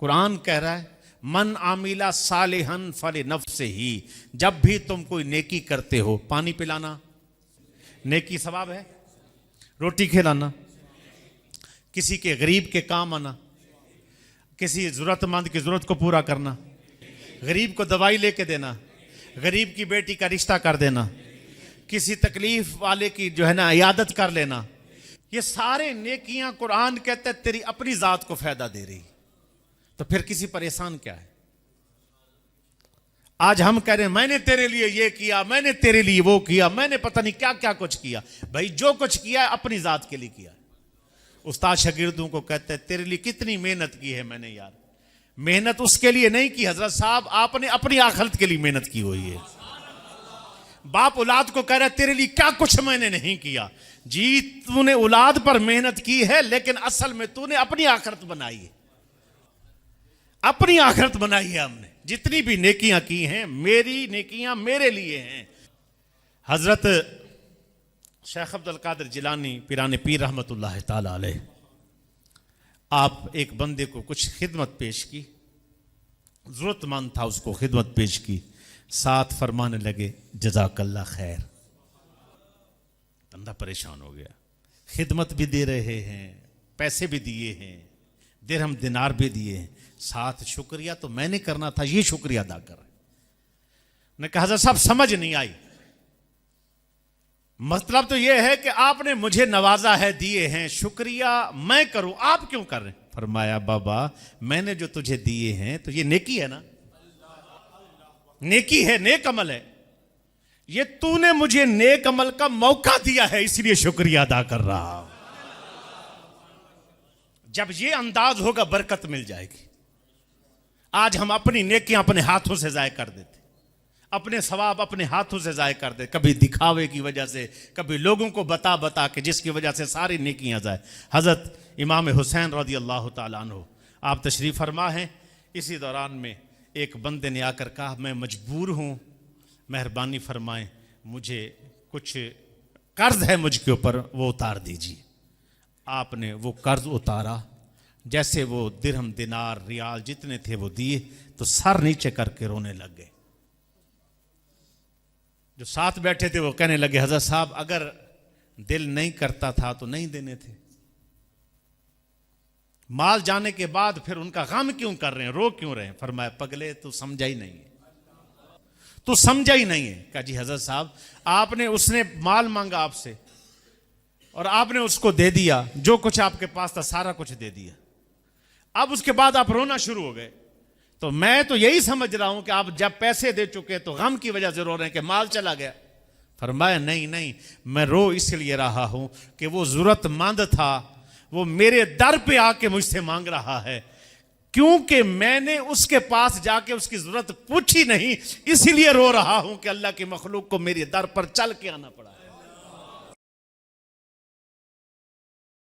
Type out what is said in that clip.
قرآن کہہ رہا ہے من عاملہ صالحاً فلنفسہ، جب بھی تم کوئی نیکی کرتے ہو، پانی پلانا نیکی ثواب ہے، روٹی کھلانا، کسی کے غریب کے کام آنا، کسی ضرورت مند کی ضرورت کو پورا کرنا، غریب کو دوائی لے کے دینا، غریب کی بیٹی کا رشتہ کر دینا، کسی تکلیف والے کی جو ہے نا عیادت کر لینا، یہ سارے نیکیاں قرآن کہتا ہے تیری اپنی ذات کو فائدہ دے رہی، تو پھر کسی پر احسان کیا ہے؟ آج ہم کہہ رہے ہیں میں نے تیرے لیے یہ کیا، میں نے تیرے لیے وہ کیا، میں نے پتہ نہیں کیا کیا کچھ کیا. بھائی جو کچھ کیا ہے اپنی ذات کے لیے کیا ہے. استاد شاگردوں کو کہتے ہیں تیرے لیے کتنی محنت کی ہے میں نے یار. محنت اس کے لیے نہیں کی حضرت صاحب، آپ نے اپنی آخرت کے لیے محنت کی ہوئی ہے. باپ اولاد کو کہہ رہا ہے تیرے لیے کیا کچھ میں نے نہیں کیا. جی تو نے اولاد پر محنت کی ہے لیکن اصل میں تو نے اپنی آخرت بنائی ہے. اپنی آخرت بنائی ہے ہم نے. جتنی بھی نیکیاں کی ہیں میری نیکیاں میرے لیے ہیں. حضرت شیخ عبد القادر جیلانی پیران پیر رحمت اللہ تعالی علیہ، آپ ایک بندے کو کچھ خدمت پیش کی، ضرورت مند تھا، اس کو خدمت پیش کی، ساتھ فرمانے لگے جزاک اللہ خیر. بندہ پریشان ہو گیا. خدمت بھی دے رہے ہیں، پیسے بھی دیے ہیں، درہم دینار بھی دیے ہیں، ساتھ شکریہ تو میں نے کرنا تھا، یہ شکریہ ادا کر رہے. نے کہا حضرت صاحب سمجھ نہیں آئی. مطلب تو یہ ہے کہ آپ نے مجھے نوازا ہے، دیے ہیں، شکریہ میں کروں، آپ کیوں کر رہے ہیں؟ فرمایا بابا میں نے جو تجھے دیے ہیں تو یہ نیکی ہے نا، نیکی ہے، نیک عمل ہے. یہ تو نے مجھے نیک عمل کا موقع دیا ہے اس لیے شکریہ ادا کر رہا ہوں. جب یہ انداز ہوگا برکت مل جائے گی. آج ہم اپنی نیکیاں اپنے ہاتھوں سے ضائع کر دیتے، اپنے ثواب اپنے ہاتھوں سے ضائع کر دے، کبھی دکھاوے کی وجہ سے، کبھی لوگوں کو بتا بتا کے، جس کی وجہ سے ساری نیکیاں ضائع. حضرت امام حسین رضی اللہ تعالیٰ عنہ آپ تشریف فرما ہیں. اسی دوران میں ایک بندے نے آ کر کہا میں مجبور ہوں، مہربانی فرمائیں مجھے کچھ قرض ہے مجھ کے اوپر، وہ اتار دیجیے. آپ نے وہ قرض اتارا. جیسے وہ درہم دینار ریال جتنے تھے وہ دیے تو سر نیچے کر کے رونے لگ گئے. جو ساتھ بیٹھے تھے وہ کہنے لگے حضرت صاحب اگر دل نہیں کرتا تھا تو نہیں دینے تھے. مال جانے کے بعد پھر ان کا غم کیوں کر رہے ہیں، رو کیوں رہے ہیں؟ فرمایا پگلے تو سمجھا ہی نہیں ہے، تو سمجھا ہی نہیں ہے. کہا جی حضرت صاحب آپ نے، اس نے مال مانگا آپ سے اور آپ نے اس کو دے دیا، جو کچھ آپ کے پاس تھا سارا کچھ دے دیا. اب اس کے بعد آپ رونا شروع ہو گئے. تو میں تو یہی سمجھ رہا ہوں کہ آپ جب پیسے دے چکے تو غم کی وجہ سے رو رہے ہیں کہ مال چلا گیا. فرمایا نہیں نہیں، میں رو اس لیے رہا ہوں کہ وہ ضرورت مند تھا، وہ میرے در پہ آ کے مجھ سے مانگ رہا ہے، کیونکہ میں نے اس کے پاس جا کے اس کی ضرورت پوچھی نہیں، اسی لیے رو رہا ہوں کہ اللہ کی مخلوق کو میرے در پر چل کے آنا پڑا.